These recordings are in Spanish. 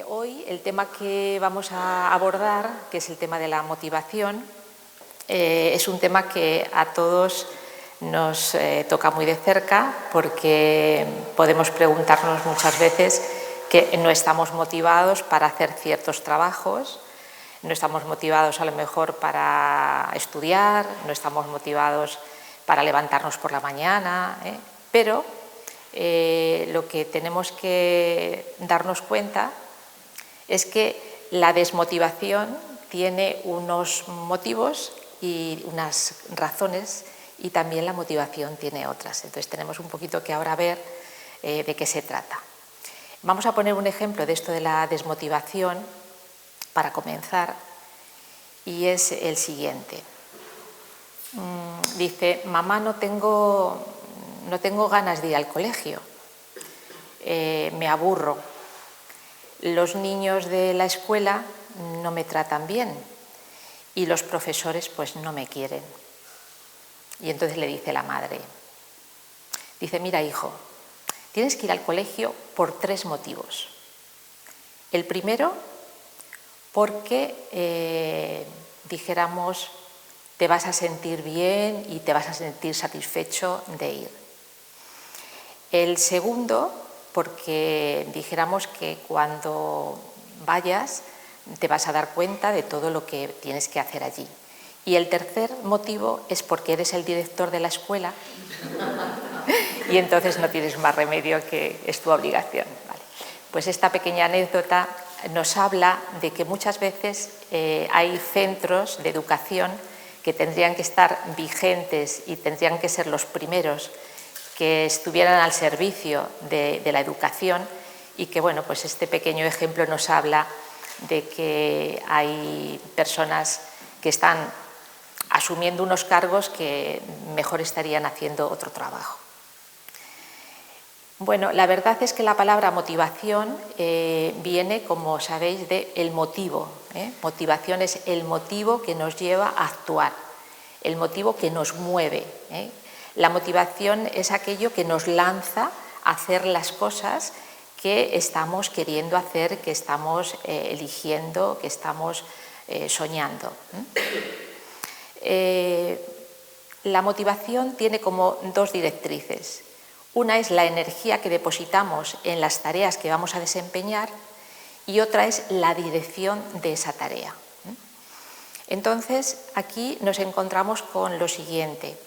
Hoy el tema que vamos a abordar, que es el tema de la motivación, es un tema que a todos nos toca muy de cerca, porque podemos preguntarnos muchas veces que no estamos motivados para hacer ciertos trabajos, no estamos motivados a lo mejor para estudiar, no estamos motivados para levantarnos por la mañana, pero lo que tenemos que darnos cuenta es que la desmotivación tiene unos motivos y unas razones, y también la motivación tiene otras. Entonces tenemos un poquito que ahora ver de qué se trata. Vamos a poner un ejemplo de esto de la desmotivación para comenzar, y es el siguiente. Dice: mamá, no tengo ganas de ir al colegio, me aburro, los niños de la escuela no me tratan bien y los profesores pues no me quieren. Y entonces le dice la madre, dice: mira, hijo, tienes que ir al colegio por 3 motivos. El primero, porque dijéramos, te vas a sentir bien y te vas a sentir satisfecho de ir. El segundo, porque dijéramos que cuando vayas te vas a dar cuenta de todo lo que tienes que hacer allí. Y el tercer motivo es porque eres el director de la escuela y entonces no tienes más remedio, que es tu obligación. Vale. Pues esta pequeña anécdota nos habla de que muchas veces hay centros de educación que tendrían que estar vigentes y tendrían que ser los primeros que estuvieran al servicio de la educación, y que, bueno, pues este pequeño ejemplo nos habla de que hay personas que están asumiendo unos cargos que mejor estarían haciendo otro trabajo. Bueno, la verdad es que la palabra motivación viene, como sabéis, de el motivo. Motivación es el motivo que nos lleva a actuar, el motivo que nos mueve. La motivación es aquello que nos lanza a hacer las cosas que estamos queriendo hacer, que estamos eligiendo, que estamos soñando. La motivación tiene como 2 directrices. Una es la energía que depositamos en las tareas que vamos a desempeñar, y otra es la dirección de esa tarea. Entonces, aquí nos encontramos con lo siguiente.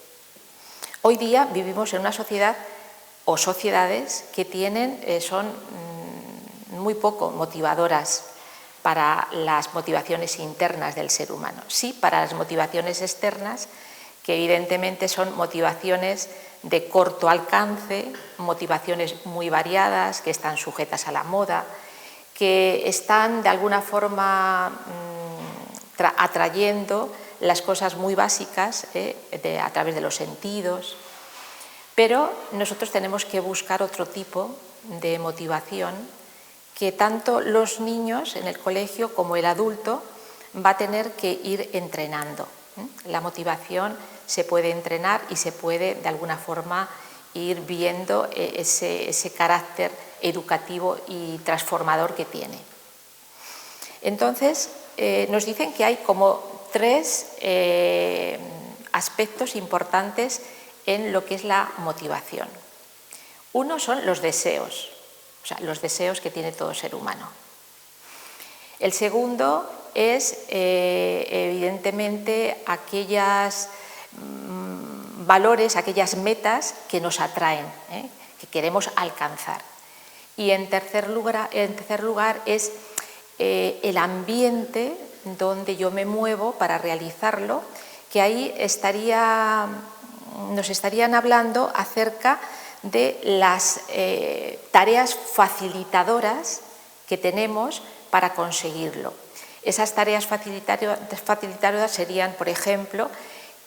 Hoy día vivimos en una sociedad o sociedades que son muy poco motivadoras para las motivaciones internas del ser humano. Sí, para las motivaciones externas, que evidentemente son motivaciones de corto alcance, motivaciones muy variadas, que están sujetas a la moda, que están de alguna forma atrayendo las cosas muy básicas a través de los sentidos. Pero nosotros tenemos que buscar otro tipo de motivación que tanto los niños en el colegio como el adulto va a tener que ir entrenando. La motivación se puede entrenar y se puede de alguna forma ir viendo ese carácter educativo y transformador que tiene. Entonces, nos dicen que hay como 3 aspectos importantes en lo que es la motivación. Uno son los deseos, o sea, los deseos que tiene todo ser humano. El segundo es, evidentemente, aquellos valores, aquellas metas que nos atraen, que queremos alcanzar. Y en tercer lugar es el ambiente donde yo me muevo para realizarlo, que ahí nos estarían hablando acerca de las tareas facilitadoras que tenemos para conseguirlo. Esas tareas facilitadoras serían, por ejemplo,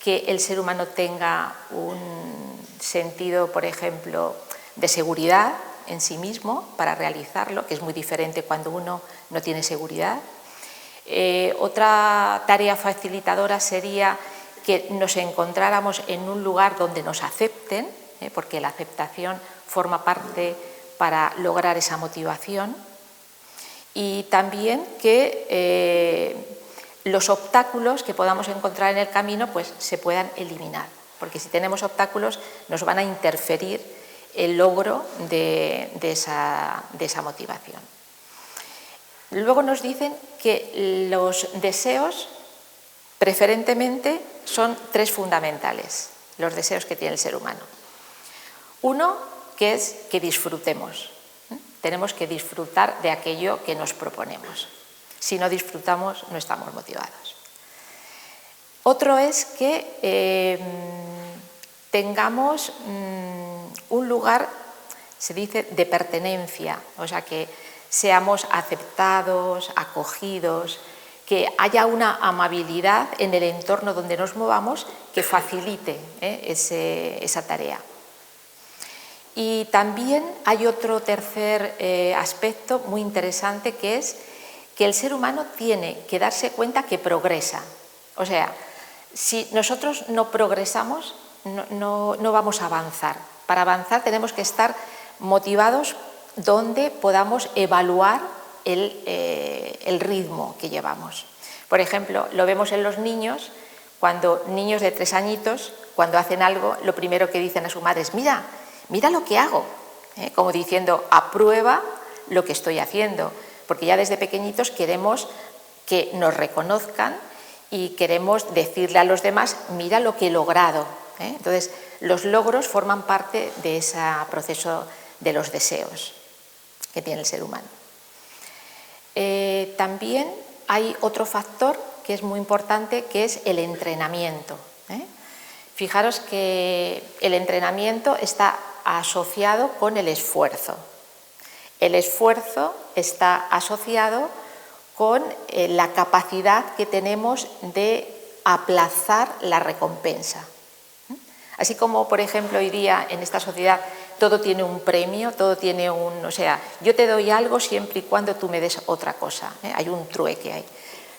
que el ser humano tenga un sentido, por ejemplo, de seguridad en sí mismo para realizarlo, que es muy diferente cuando uno no tiene seguridad. Otra tarea facilitadora sería que nos encontráramos en un lugar donde nos acepten, porque la aceptación forma parte para lograr esa motivación. y también que los obstáculos que podamos encontrar en el camino pues se puedan eliminar, porque si tenemos obstáculos nos van a interferir el logro de esa motivación. Luego nos dicen que los deseos preferentemente son 3 fundamentales, los deseos que tiene el ser humano. Uno, que es que disfrutemos. Tenemos que disfrutar de aquello que nos proponemos. Si no disfrutamos, no estamos motivados. Otro es que tengamos un lugar, se dice, de pertenencia, o sea, que seamos aceptados, acogidos, que haya una amabilidad en el entorno donde nos movamos que facilite esa tarea. Y también hay otro tercer aspecto muy interesante, que es que el ser humano tiene que darse cuenta que progresa. O sea, si nosotros no progresamos, no vamos a avanzar. Para avanzar tenemos que estar motivados donde podamos evaluar el ritmo que llevamos. Por ejemplo, lo vemos en los niños, cuando niños de 3 añitos, cuando hacen algo, lo primero que dicen a su madre es: mira lo que hago, como diciendo, aprueba lo que estoy haciendo, porque ya desde pequeñitos queremos que nos reconozcan y queremos decirle a los demás: mira lo que he logrado. Entonces, los logros forman parte de ese proceso de los deseos que tiene el ser humano. También hay otro factor que es muy importante, que es el entrenamiento. Fijaros que el entrenamiento está asociado con el esfuerzo. El esfuerzo está asociado con la capacidad que tenemos de aplazar la recompensa. Así como, por ejemplo, hoy día en esta sociedad todo tiene un premio, todo tiene o sea, yo te doy algo siempre y cuando tú me des otra cosa, hay un trueque ahí.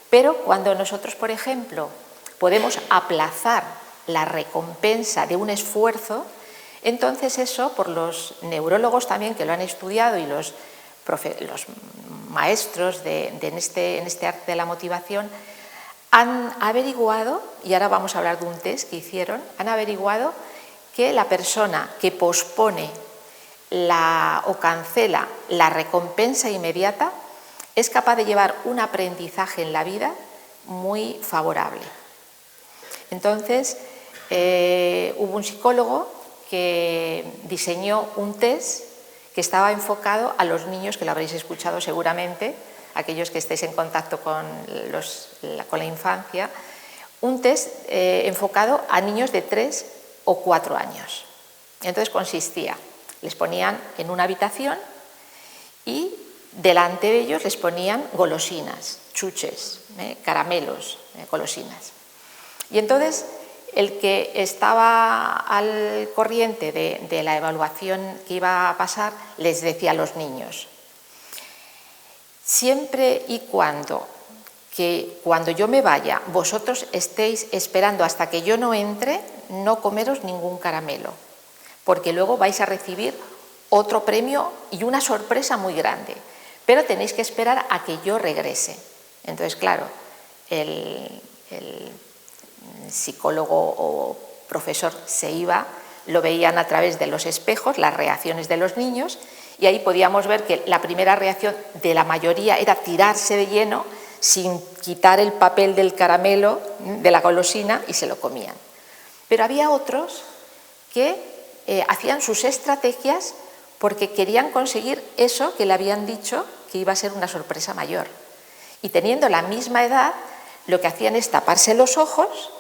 Pero cuando nosotros, por ejemplo, podemos aplazar la recompensa de un esfuerzo, entonces eso, por los neurólogos también que lo han estudiado y los maestros en este arte de la motivación, han averiguado, y ahora vamos a hablar de un test que hicieron, han averiguado que la persona que pospone o cancela la recompensa inmediata es capaz de llevar un aprendizaje en la vida muy favorable. Entonces, hubo un psicólogo que diseñó un test que estaba enfocado a los niños, que lo habréis escuchado seguramente, aquellos que estéis en contacto con la infancia, un test enfocado a niños de 3 o 4 años. Entonces consistía, les ponían en una habitación y delante de ellos les ponían golosinas, chuches, caramelos, golosinas. Y entonces el que estaba al corriente de la evaluación que iba a pasar les decía a los niños: siempre y cuando yo me vaya, vosotros estéis esperando hasta que yo no entre, no comeros ningún caramelo, porque luego vais a recibir otro premio y una sorpresa muy grande, pero tenéis que esperar a que yo regrese. Entonces, claro, el psicólogo o profesor se iba, lo veían a través de los espejos, las reacciones de los niños, y ahí podíamos ver que la primera reacción de la mayoría era tirarse de lleno sin quitar el papel del caramelo, de la golosina, y se lo comían. Pero había otros que hacían sus estrategias porque querían conseguir eso que le habían dicho que iba a ser una sorpresa mayor. Y teniendo la misma edad, lo que hacían es taparse los ojos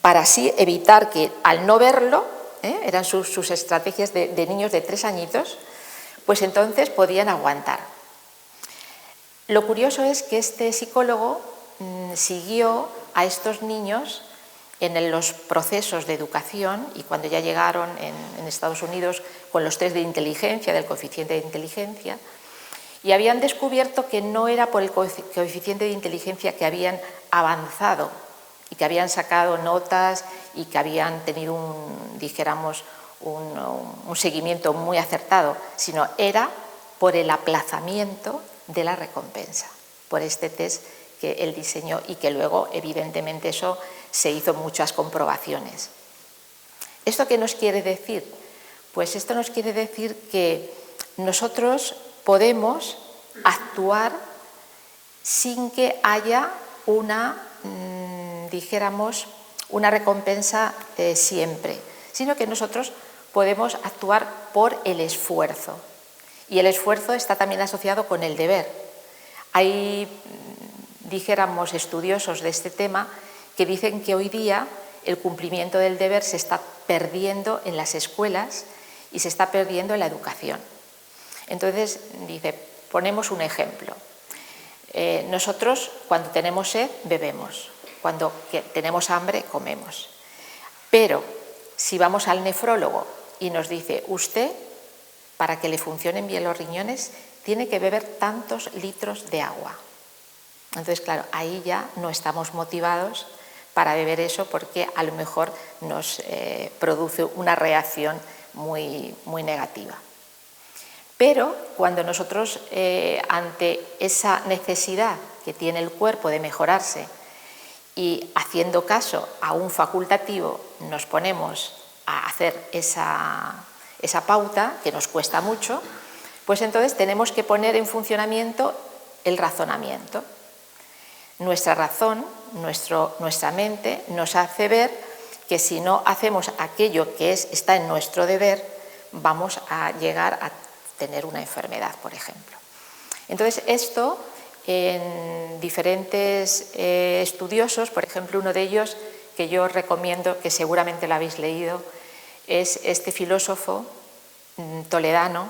para así evitar que, al no verlo, eran sus estrategias de niños de 3 añitos, pues entonces podían aguantar. Lo curioso es que este psicólogo siguió a estos niños en los procesos de educación, y cuando ya llegaron en Estados Unidos con los test de inteligencia, del coeficiente de inteligencia, y habían descubierto que no era por el coeficiente de inteligencia que habían avanzado y que habían sacado notas y que habían tenido un seguimiento muy acertado, sino era por el aplazamiento de la recompensa, por este test que él diseñó y que luego, evidentemente, eso se hizo muchas comprobaciones. ¿Esto qué nos quiere decir? Pues esto nos quiere decir que nosotros podemos actuar sin que haya una, dijéramos, una recompensa siempre, sino que nosotros podemos actuar por el esfuerzo. Y el esfuerzo está también asociado con el deber. Hay, dijéramos, estudiosos de este tema que dicen que hoy día el cumplimiento del deber se está perdiendo en las escuelas y se está perdiendo en la educación. Entonces, dice, ponemos un ejemplo. Nosotros, cuando tenemos sed, bebemos. Cuando tenemos hambre, comemos. Pero si vamos al nefrólogo y nos dice, usted, para que le funcionen bien los riñones, tiene que beber tantos litros de agua. Entonces, claro, ahí ya no estamos motivados para beber eso porque a lo mejor nos produce una reacción muy, muy negativa. Pero cuando nosotros, ante esa necesidad que tiene el cuerpo de mejorarse y haciendo caso a un facultativo, nos ponemos a hacer esa pauta, que nos cuesta mucho, pues entonces tenemos que poner en funcionamiento el razonamiento. Nuestra razón, nuestra mente nos hace ver que si no hacemos aquello que está en nuestro deber, vamos a llegar a tener una enfermedad, por ejemplo. Entonces, esto en diferentes estudiosos, por ejemplo, uno de ellos que yo recomiendo, que seguramente lo habéis leído, es este filósofo toledano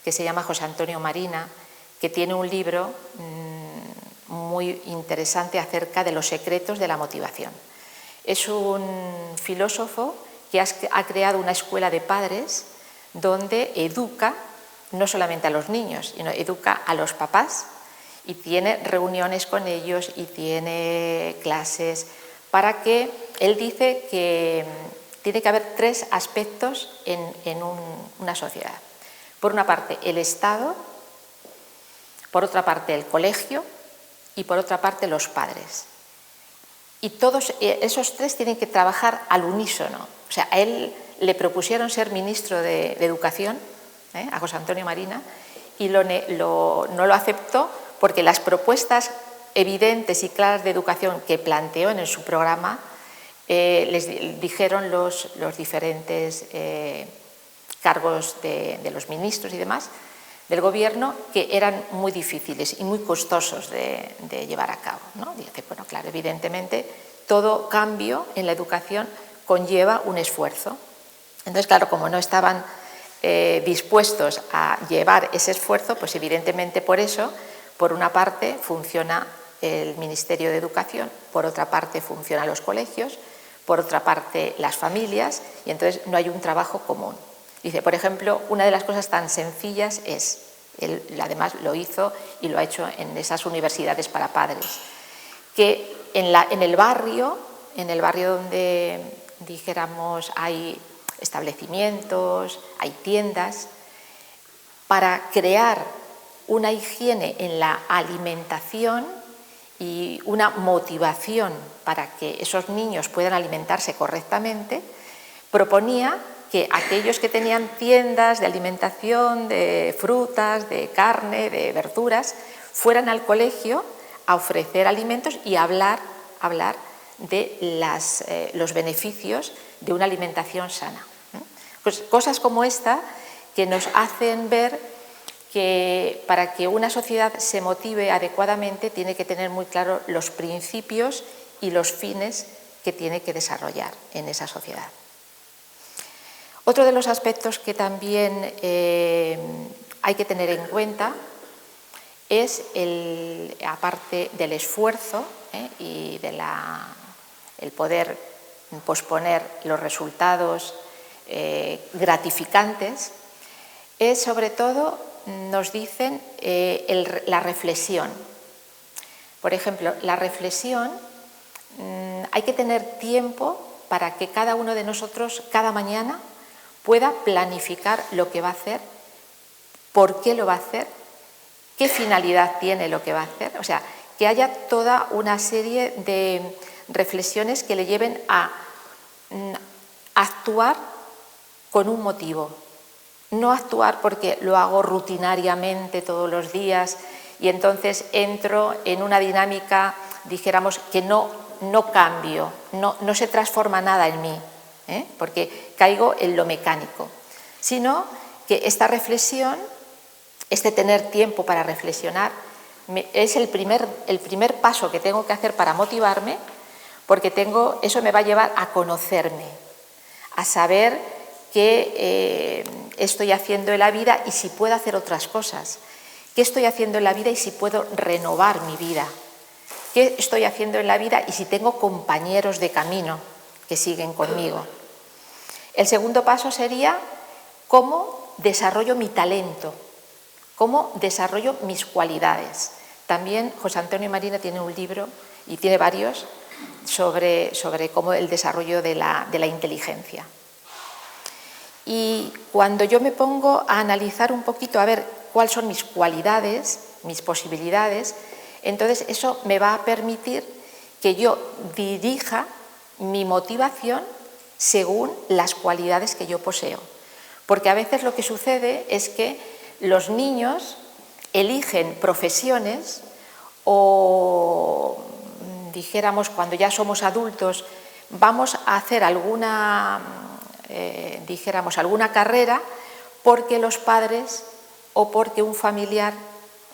que se llama José Antonio Marina, que tiene un libro muy interesante acerca de los secretos de la motivación. Es un filósofo que ha creado una escuela de padres donde educa no solamente a los niños, sino educa a los papás y tiene reuniones con ellos y tiene clases para que, él dice que tiene que haber tres aspectos en una sociedad. Por una parte, el Estado, por otra parte, el colegio y por otra parte, los padres. Y todos esos tres tienen que trabajar al unísono. O sea, a él le propusieron ser ministro de Educación, a José Antonio Marina, y no lo aceptó porque las propuestas evidentes y claras de educación que planteó en su programa les dijeron los diferentes cargos de los ministros y demás del gobierno que eran muy difíciles y muy costosos de llevar a cabo, ¿no? Dice, bueno, claro, evidentemente todo cambio en la educación conlleva un esfuerzo. Entonces, claro, como no estaban dispuestos a llevar ese esfuerzo, pues evidentemente por eso, por una parte funciona el Ministerio de Educación, por otra parte funcionan los colegios, por otra parte las familias, y entonces no hay un trabajo común. Dice, por ejemplo, una de las cosas tan sencillas es, él además lo hizo y lo ha hecho en esas universidades para padres, que en el barrio donde, dijéramos, hay establecimientos, hay tiendas, para crear una higiene en la alimentación y una motivación para que esos niños puedan alimentarse correctamente, proponía que aquellos que tenían tiendas de alimentación, de frutas, de carne, de verduras, fueran al colegio a ofrecer alimentos y hablar de los beneficios de una alimentación sana. Pues cosas como esta que nos hacen ver que para que una sociedad se motive adecuadamente tiene que tener muy claro los principios y los fines que tiene que desarrollar en esa sociedad. Otro de los aspectos que también hay que tener en cuenta es, aparte del esfuerzo y el poder posponer los resultados gratificantes, es sobre todo, nos dicen, la reflexión. Por ejemplo, la reflexión, hay que tener tiempo para que cada uno de nosotros, cada mañana, pueda planificar lo que va a hacer, por qué lo va a hacer qué finalidad tiene lo que va a hacer. O sea, que haya toda una serie de reflexiones que le lleven a actuar con un motivo. No actuar porque lo hago rutinariamente todos los días y entonces entro en una dinámica, dijéramos, que no cambio, no se transforma nada en mí, porque caigo en lo mecánico, sino que esta reflexión, este tener tiempo para reflexionar, es el primer paso que tengo que hacer para motivarme, porque eso me va a llevar a conocerme, a saber qué estoy haciendo en la vida y si puedo hacer otras cosas, qué estoy haciendo en la vida y si puedo renovar mi vida, qué estoy haciendo en la vida y si tengo compañeros de camino que siguen conmigo. El segundo paso sería cómo desarrollo mi talento, cómo desarrollo mis cualidades. También José Antonio Marina tiene un libro, y tiene varios, sobre cómo el desarrollo de la inteligencia. Y cuando yo me pongo a analizar un poquito, a ver cuáles son mis cualidades, mis posibilidades, entonces eso me va a permitir que yo dirija mi motivación según las cualidades que yo poseo. Porque a veces lo que sucede es que los niños eligen profesiones o, dijéramos, cuando ya somos adultos, vamos a hacer alguna carrera porque los padres o porque un familiar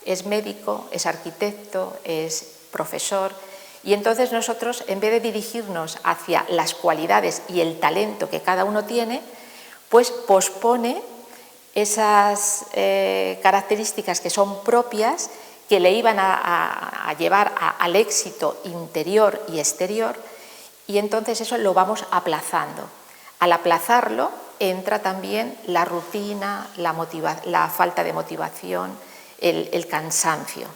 es médico, es arquitecto, es profesor, y entonces nosotros, en vez de dirigirnos hacia las cualidades y el talento que cada uno tiene, pues pospone esas características que son propias, que le iban a llevar al éxito interior y exterior, y entonces eso lo vamos aplazando. Al aplazarlo entra también la rutina, la falta de motivación, el cansancio.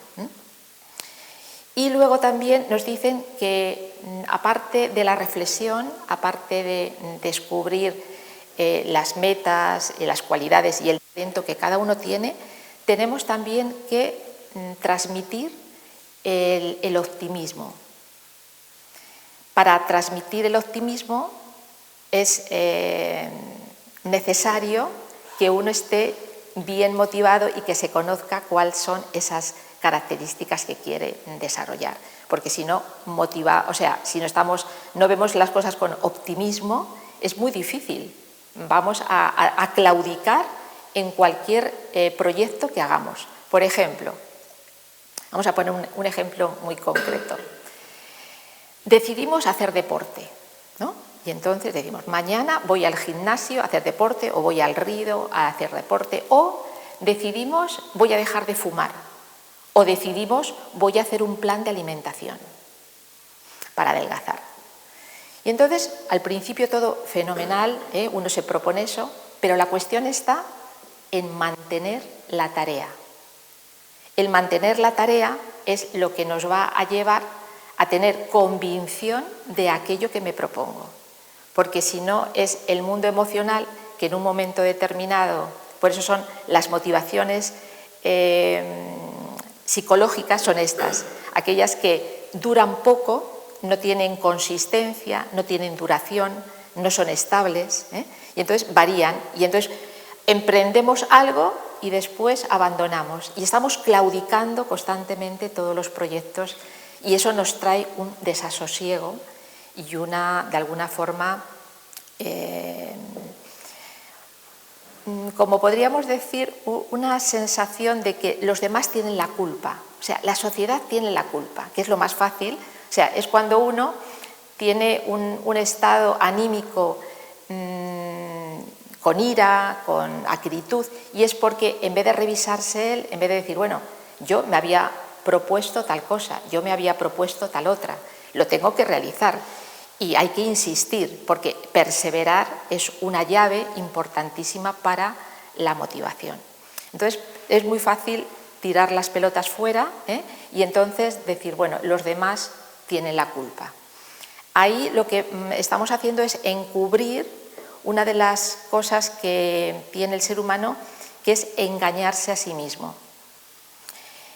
Y luego también nos dicen que, aparte de la reflexión, aparte de descubrir las metas, las cualidades y el talento que cada uno tiene, tenemos también que transmitir el optimismo. Para transmitir el optimismo es necesario que uno esté bien motivado y que se conozca cuáles son esas características que quiere desarrollar, porque si no no vemos las cosas con optimismo, es muy difícil. Vamos a claudicar en cualquier proyecto que hagamos. Por ejemplo, vamos a poner un ejemplo muy concreto. Decidimos hacer deporte, ¿no? Y entonces decimos, mañana voy al gimnasio a hacer deporte, o voy al río a hacer deporte, o decidimos voy a dejar de fumar, o decidimos voy a hacer un plan de alimentación para adelgazar. Y entonces, al principio todo fenomenal, uno se propone eso, pero la cuestión está en mantener la tarea. El mantener la tarea es lo que nos va a llevar a tener convicción de aquello que me propongo. Porque si no, es el mundo emocional que en un momento determinado, por eso son las motivaciones psicológicas, son estas, aquellas que duran poco, no tienen consistencia, no tienen duración, no son estables, y entonces varían, y entonces emprendemos algo y después abandonamos, y estamos claudicando constantemente todos los proyectos, y eso nos trae un desasosiego y de alguna forma, como podríamos decir, una sensación de que los demás tienen la culpa, o sea, la sociedad tiene la culpa, que es lo más fácil. O sea, es cuando uno tiene un estado anímico con ira, con acritud, y es porque en vez de revisarse él, en vez de decir, bueno, yo me había propuesto tal cosa, yo me había propuesto tal otra, lo tengo que realizar y hay que insistir, porque perseverar es una llave importantísima para la motivación. Entonces, es muy fácil tirar las pelotas fuera y entonces decir, bueno, los demás tienen la culpa. Ahí lo que estamos haciendo es encubrir una de las cosas que tiene el ser humano, que es engañarse a sí mismo.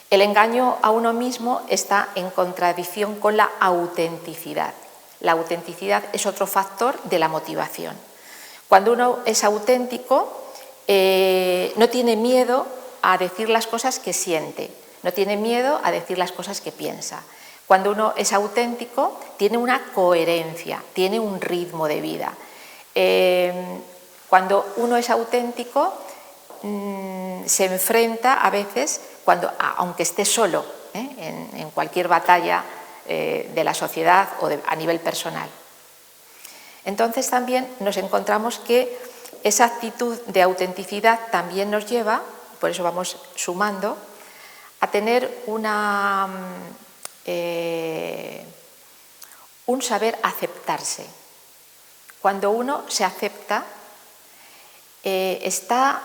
El engaño a uno mismo está en contradicción con la autenticidad. La autenticidad es otro factor de la motivación. Cuando uno es auténtico, no tiene miedo a decir las cosas que siente, no tiene miedo a decir las cosas que piensa. Cuando uno es auténtico, tiene una coherencia, tiene un ritmo de vida. Cuando uno es auténtico, se enfrenta a veces, aunque esté solo, en cualquier batalla de la sociedad o a nivel personal. Entonces también nos encontramos que esa actitud de autenticidad también nos lleva, por eso vamos sumando, a tener un saber aceptarse. Cuando uno se acepta, está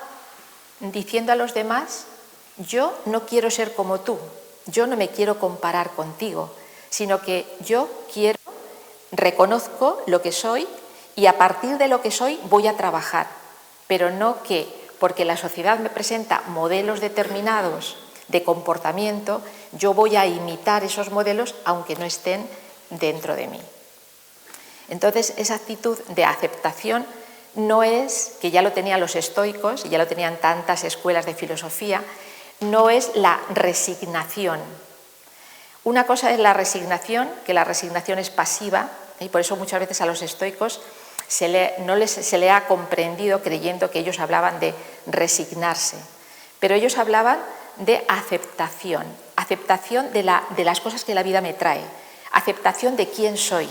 diciendo a los demás: yo no quiero ser como tú, yo no me quiero comparar contigo, sino que yo reconozco lo que soy y a partir de lo que soy voy a trabajar, pero no que porque la sociedad me presenta modelos determinados de comportamiento, yo voy a imitar esos modelos aunque no estén dentro de mí. Entonces, esa actitud de aceptación no es, que ya lo tenían los estoicos y ya lo tenían tantas escuelas de filosofía, no es la resignación. Una cosa es la resignación, que la resignación es pasiva, y por eso muchas veces a los estoicos se le ha comprendido creyendo que ellos hablaban de resignarse, pero ellos hablaban de aceptación, aceptación de las cosas que la vida me trae, aceptación de quién soy.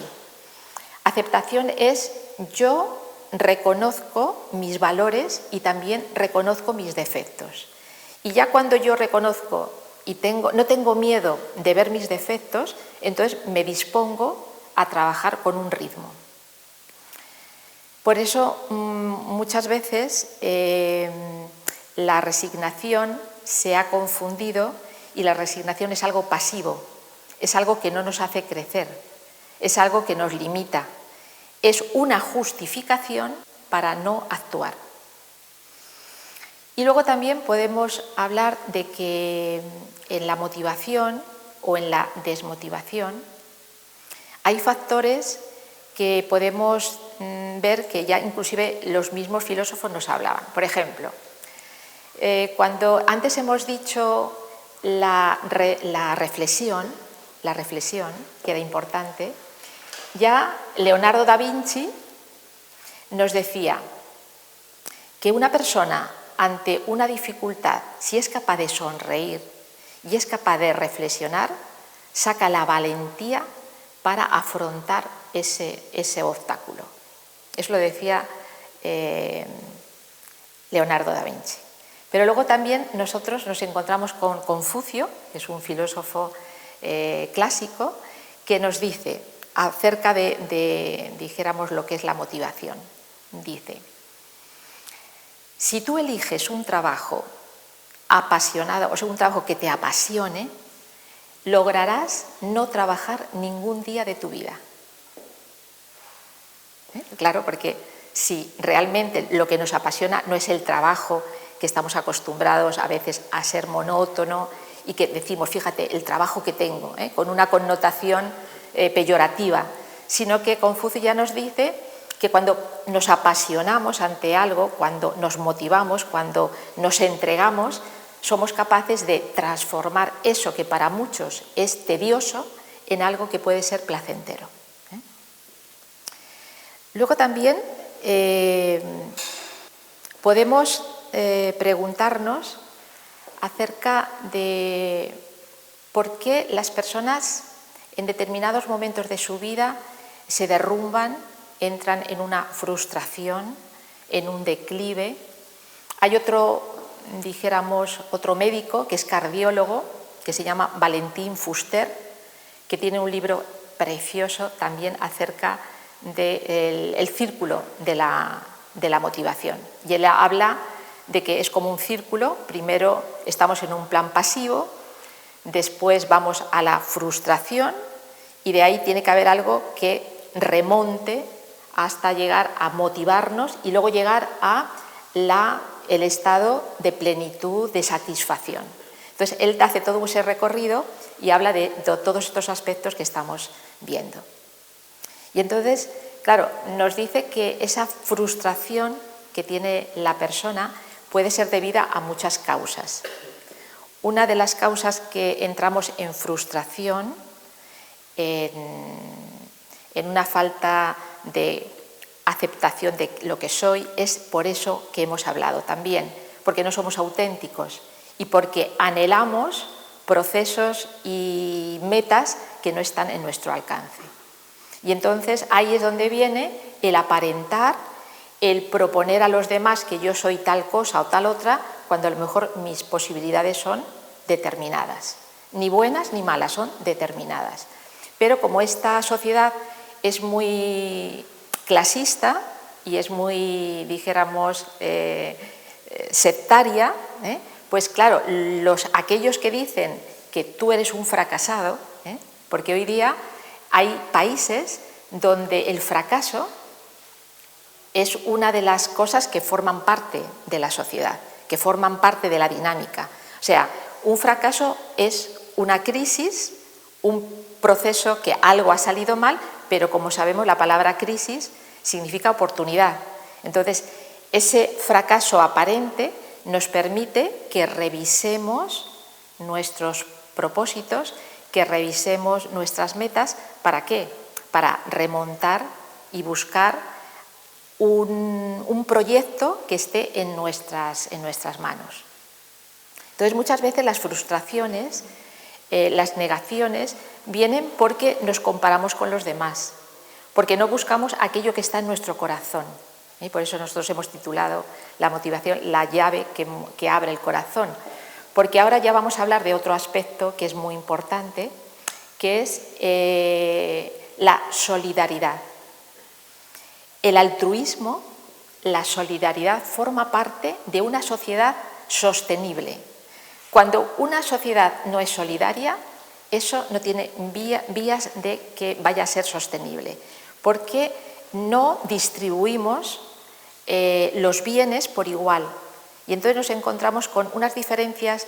Aceptación es yo reconozco mis valores y también reconozco mis defectos. Y ya cuando yo reconozco y no tengo miedo de ver mis defectos, entonces me dispongo a trabajar con un ritmo. Por eso muchas veces la resignación se ha confundido y la resignación es algo pasivo, es algo que no nos hace crecer, es algo que nos limita, es una justificación para no actuar. Y luego también podemos hablar de que en la motivación o en la desmotivación hay factores que podemos ver que ya inclusive los mismos filósofos nos hablaban. Por ejemplo, cuando antes hemos dicho la reflexión, que era importante, ya Leonardo da Vinci nos decía que una persona ante una dificultad, si es capaz de sonreír y es capaz de reflexionar, saca la valentía para afrontar ese obstáculo. Eso lo decía Leonardo da Vinci. Pero luego también nosotros nos encontramos con Confucio, que es un filósofo clásico, que nos dice acerca dijéramos, lo que es la motivación. Dice: si tú eliges un trabajo apasionado, o sea, un trabajo que te apasione, lograrás no trabajar ningún día de tu vida. Claro, porque si realmente lo que nos apasiona no es el trabajo, que estamos acostumbrados a veces a ser monótono y que decimos, fíjate, el trabajo que tengo, con una connotación peyorativa, sino que Confucio ya nos dice que cuando nos apasionamos ante algo, cuando nos motivamos, cuando nos entregamos, somos capaces de transformar eso que para muchos es tedioso en algo que puede ser placentero. Luego también podemos preguntarnos acerca de por qué las personas en determinados momentos de su vida se derrumban, entran en una frustración, en un declive. Hay otro médico que es cardiólogo, que se llama Valentin Fuster, que tiene un libro precioso también acerca del círculo de la motivación. Y él habla de que es como un círculo: primero estamos en un plan pasivo, después vamos a la frustración y de ahí tiene que haber algo que remonte hasta llegar a motivarnos y luego llegar a el estado de plenitud, de satisfacción. Entonces, él hace todo ese recorrido y habla de todos estos aspectos que estamos viendo. Y entonces, claro, nos dice que esa frustración que tiene la persona puede ser debida a muchas causas. Una de las causas que entramos en frustración, en una falta de aceptación de lo que soy, es por eso que hemos hablado también, porque no somos auténticos y porque anhelamos procesos y metas que no están en nuestro alcance. Y entonces ahí es donde viene el aparentar, el proponer a los demás que yo soy tal cosa o tal otra, cuando a lo mejor mis posibilidades son determinadas. Ni buenas ni malas, son determinadas. Pero como esta sociedad es muy clasista y es muy, dijéramos, sectaria, pues claro, aquellos que dicen que tú eres un fracasado, porque hoy día hay países donde el fracaso es una de las cosas que forman parte de la sociedad, que forman parte de la dinámica. O sea, un fracaso es una crisis, un proceso que algo ha salido mal, pero como sabemos la palabra crisis significa oportunidad. Entonces, ese fracaso aparente nos permite que revisemos nuestros propósitos, que revisemos nuestras metas. ¿Para qué? Para remontar y buscar un proyecto que esté en nuestras manos. Entonces, muchas veces las frustraciones, las negaciones, vienen porque nos comparamos con los demás, porque no buscamos aquello que está en nuestro corazón. Y por eso nosotros hemos titulado la motivación la llave que abre el corazón. Porque ahora ya vamos a hablar de otro aspecto que es muy importante, que es la solidaridad. El altruismo, la solidaridad, forma parte de una sociedad sostenible. Cuando una sociedad no es solidaria, eso no tiene vías de que vaya a ser sostenible, porque no distribuimos los bienes por igual. Y entonces nos encontramos con unas diferencias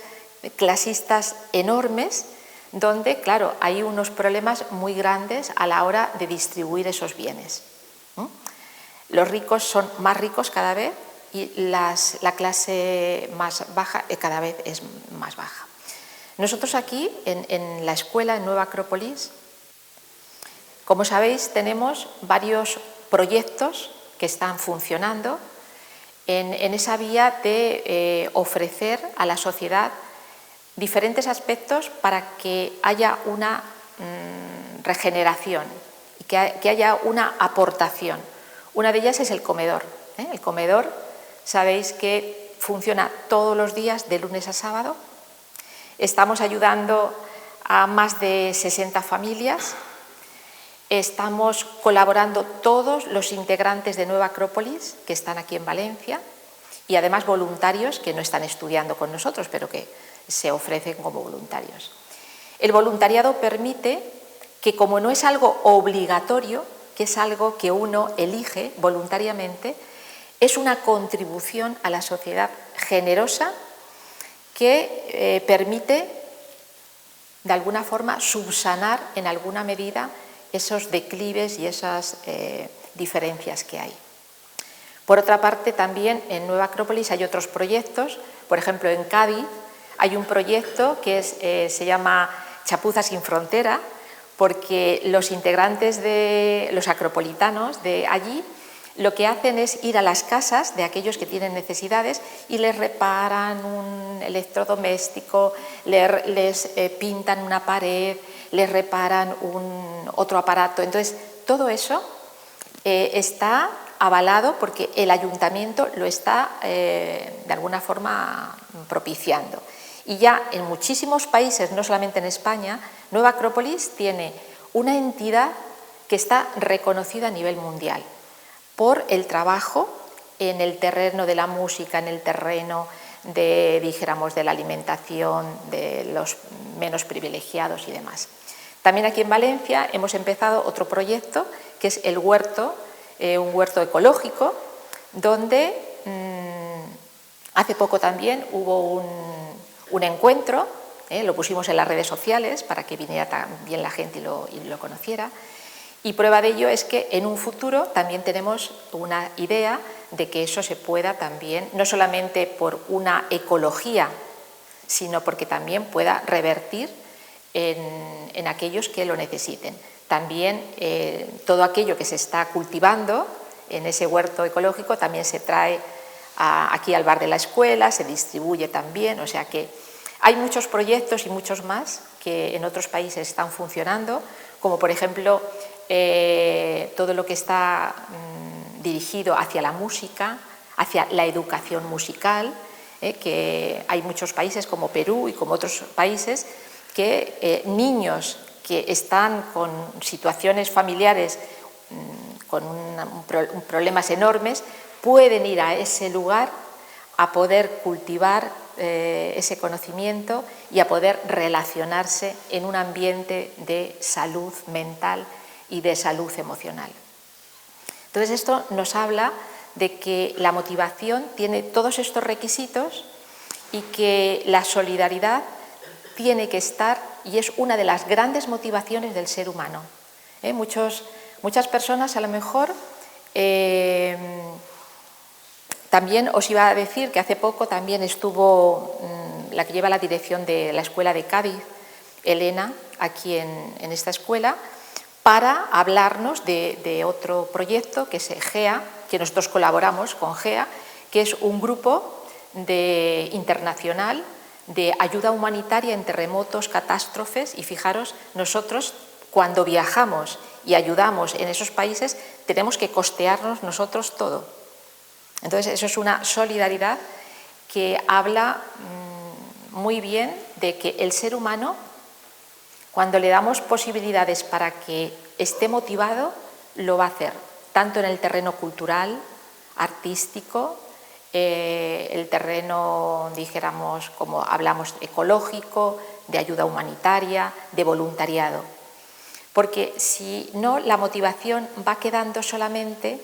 clasistas enormes, donde, claro, hay unos problemas muy grandes a la hora de distribuir esos bienes. Los ricos son más ricos cada vez y la clase más baja cada vez es más baja. Nosotros aquí, en la escuela, en Nueva Acrópolis, como sabéis, tenemos varios proyectos que están funcionando en esa vía de ofrecer a la sociedad diferentes aspectos para que haya una regeneración y que haya una aportación. Una de ellas es el comedor. El comedor, sabéis que funciona todos los días de lunes a sábado. Estamos ayudando a más de 60 familias. Estamos colaborando todos los integrantes de Nueva Acrópolis que están aquí en Valencia y además voluntarios que no están estudiando con nosotros, pero que se ofrecen como voluntarios. El voluntariado permite que, como no es algo obligatorio, que es algo que uno elige voluntariamente, es una contribución a la sociedad generosa que permite, de alguna forma, subsanar en alguna medida esos declives y esas diferencias que hay. Por otra parte, también en Nueva Acrópolis hay otros proyectos. Por ejemplo, en Cádiz hay un proyecto que se llama Chapuza sin Frontera, porque los integrantes de los acropolitanos de allí lo que hacen es ir a las casas de aquellos que tienen necesidades y les reparan un electrodoméstico, les pintan una pared, les reparan otro aparato. Entonces, todo eso está avalado porque el ayuntamiento lo está de alguna forma propiciando. Y ya en muchísimos países, no solamente en España, Nueva Acrópolis tiene una entidad que está reconocida a nivel mundial por el trabajo en el terreno de la música, en el terreno de, dijéramos, de la alimentación, de los menos privilegiados y demás. También aquí en Valencia hemos empezado otro proyecto que es el huerto, un huerto ecológico, donde hace poco también hubo un encuentro, lo pusimos en las redes sociales para que viniera también la gente y lo conociera. Y prueba de ello es que en un futuro también tenemos una idea de que eso se pueda también, no solamente por una ecología, sino porque también pueda revertir en aquellos que lo necesiten. También todo aquello que se está cultivando en ese huerto ecológico también se trae aquí al bar de la escuela, se distribuye también, o sea que hay muchos proyectos y muchos más que en otros países están funcionando, como por ejemplo todo lo que está dirigido hacia la música, hacia la educación musical, que hay muchos países como Perú y como otros países que niños que están con situaciones familiares con problemas enormes pueden ir a ese lugar a poder cultivar ese conocimiento y a poder relacionarse en un ambiente de salud mental y de salud emocional. Entonces esto nos habla de que la motivación tiene todos estos requisitos y que la solidaridad tiene que estar y es una de las grandes motivaciones del ser humano. Muchas personas a lo mejor también os iba a decir que hace poco también estuvo la que lleva la dirección de la escuela de Cádiz, Elena, aquí en esta escuela, para hablarnos de otro proyecto que es GEA, que nosotros colaboramos con GEA, que es un grupo internacional de ayuda humanitaria en terremotos, catástrofes, y fijaros, nosotros cuando viajamos y ayudamos en esos países tenemos que costearnos nosotros todo. Entonces eso es una solidaridad que habla muy bien de que el ser humano, cuando le damos posibilidades para que esté motivado, lo va a hacer, tanto en el terreno cultural, artístico, el terreno, dijéramos, como hablamos, ecológico, de ayuda humanitaria, de voluntariado. Porque si no, la motivación va quedando solamente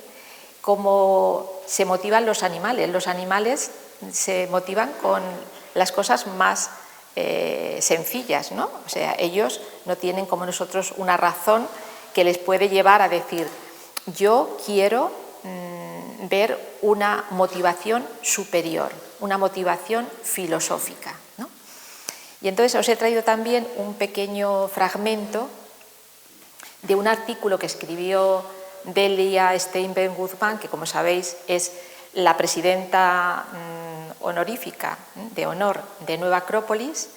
como se motivan los animales. Los animales se motivan con las cosas más sencillas, ¿no? O sea, ellos no tienen como nosotros una razón que les puede llevar a decir yo quiero ver una motivación superior, una motivación filosófica, ¿no? Y entonces os he traído también un pequeño fragmento de un artículo que escribió Delia Steinberg Guzmán, que como sabéis es la presidenta honorífica de honor de Nueva Acrópolis,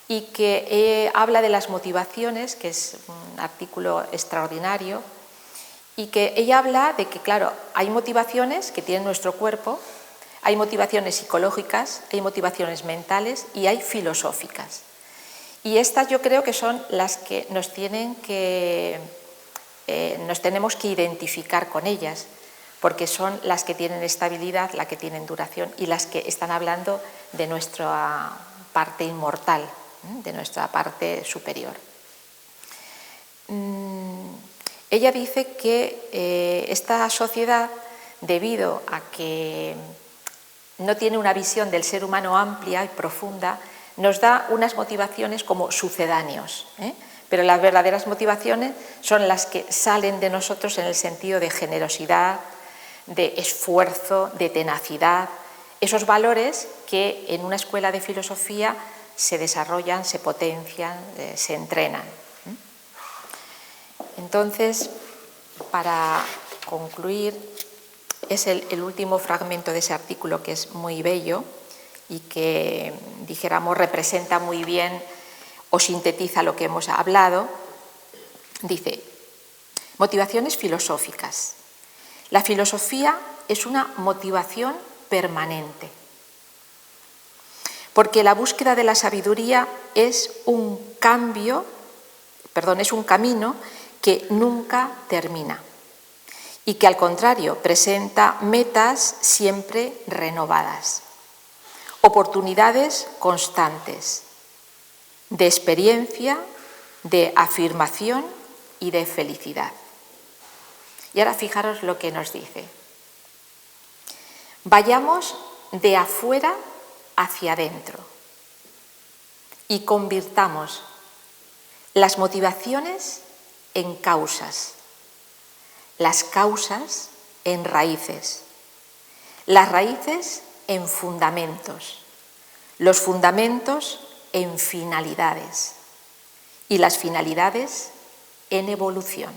y que habla de las motivaciones, que es un artículo extraordinario, y que ella habla de que, claro, hay motivaciones que tiene nuestro cuerpo, hay motivaciones psicológicas, hay motivaciones mentales y hay filosóficas. Y estas yo creo que son las que nos tenemos que identificar con ellas, porque son las que tienen estabilidad, las que tienen duración y las que están hablando de nuestra parte inmortal, de nuestra parte superior. Ella dice que esta sociedad, debido a que no tiene una visión del ser humano amplia y profunda, nos da unas motivaciones como sucedáneos, pero las verdaderas motivaciones son las que salen de nosotros en el sentido de generosidad, de esfuerzo, de tenacidad, esos valores que en una escuela de filosofía se desarrollan, se potencian, se entrenan. Entonces, para concluir, es el último fragmento de ese artículo que es muy bello y que, dijéramos, representa muy bien o sintetiza lo que hemos hablado. Dice, motivaciones filosóficas. La filosofía es una motivación permanente, porque la búsqueda de la sabiduría es un camino que nunca termina y que al contrario presenta metas siempre renovadas, oportunidades constantes de experiencia, de afirmación y de felicidad. Y ahora fijaros lo que nos dice. Vayamos de afuera hacia adentro. y convirtamos las motivaciones en causas, las causas en raíces, las raíces en fundamentos, los fundamentos en finalidades y las finalidades en evolución.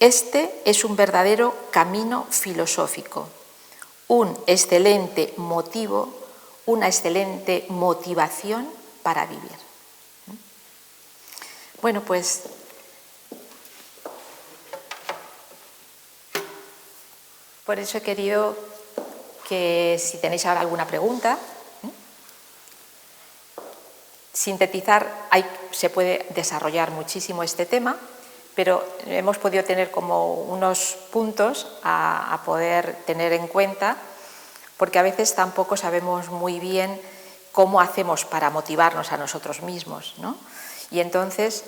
Este es un verdadero camino filosófico, un excelente motivo, una excelente motivación para vivir. Bueno, pues por eso he querido que si tenéis ahora alguna pregunta, sintetizar, se puede desarrollar muchísimo este tema, pero hemos podido tener como unos puntos a poder tener en cuenta, porque a veces tampoco sabemos muy bien cómo hacemos para motivarnos a nosotros mismos, ¿no? Y entonces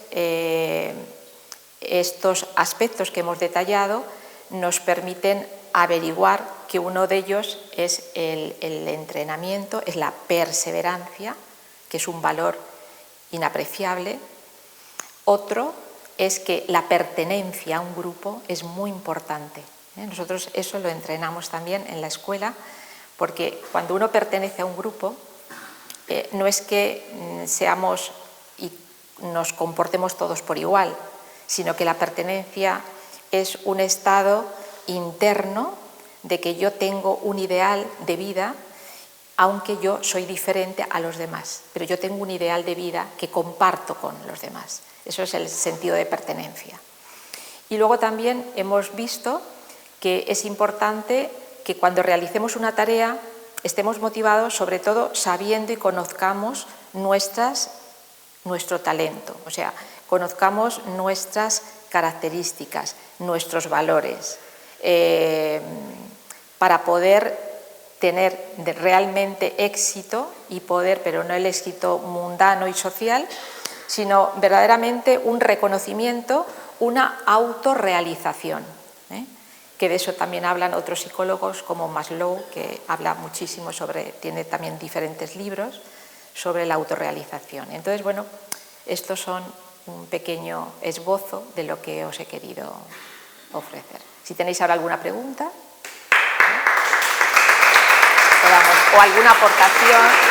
estos aspectos que hemos detallado nos permiten averiguar que uno de ellos es el entrenamiento, es la perseverancia, que es un valor inapreciable. Otro es que la pertenencia a un grupo es muy importante. Nosotros eso lo entrenamos también en la escuela, porque cuando uno pertenece a un grupo, no es que seamos y nos comportemos todos por igual, sino que la pertenencia es un estado interno de que yo tengo un ideal de vida, aunque yo soy diferente a los demás, pero yo tengo un ideal de vida que comparto con los demás. Eso es el sentido de pertenencia. Y luego también hemos visto que es importante que cuando realicemos una tarea estemos motivados, sobre todo sabiendo y conozcamos nuestro talento, o sea, conozcamos nuestras características, nuestros valores, para poder tener realmente éxito y poder, pero no el éxito mundano y social, sino verdaderamente un reconocimiento, una autorrealización, que de eso también hablan otros psicólogos como Maslow, que habla muchísimo tiene también diferentes libros sobre la autorrealización. Entonces, bueno, estos son un pequeño esbozo de lo que os he querido ofrecer. Si tenéis ahora alguna pregunta o alguna aportación.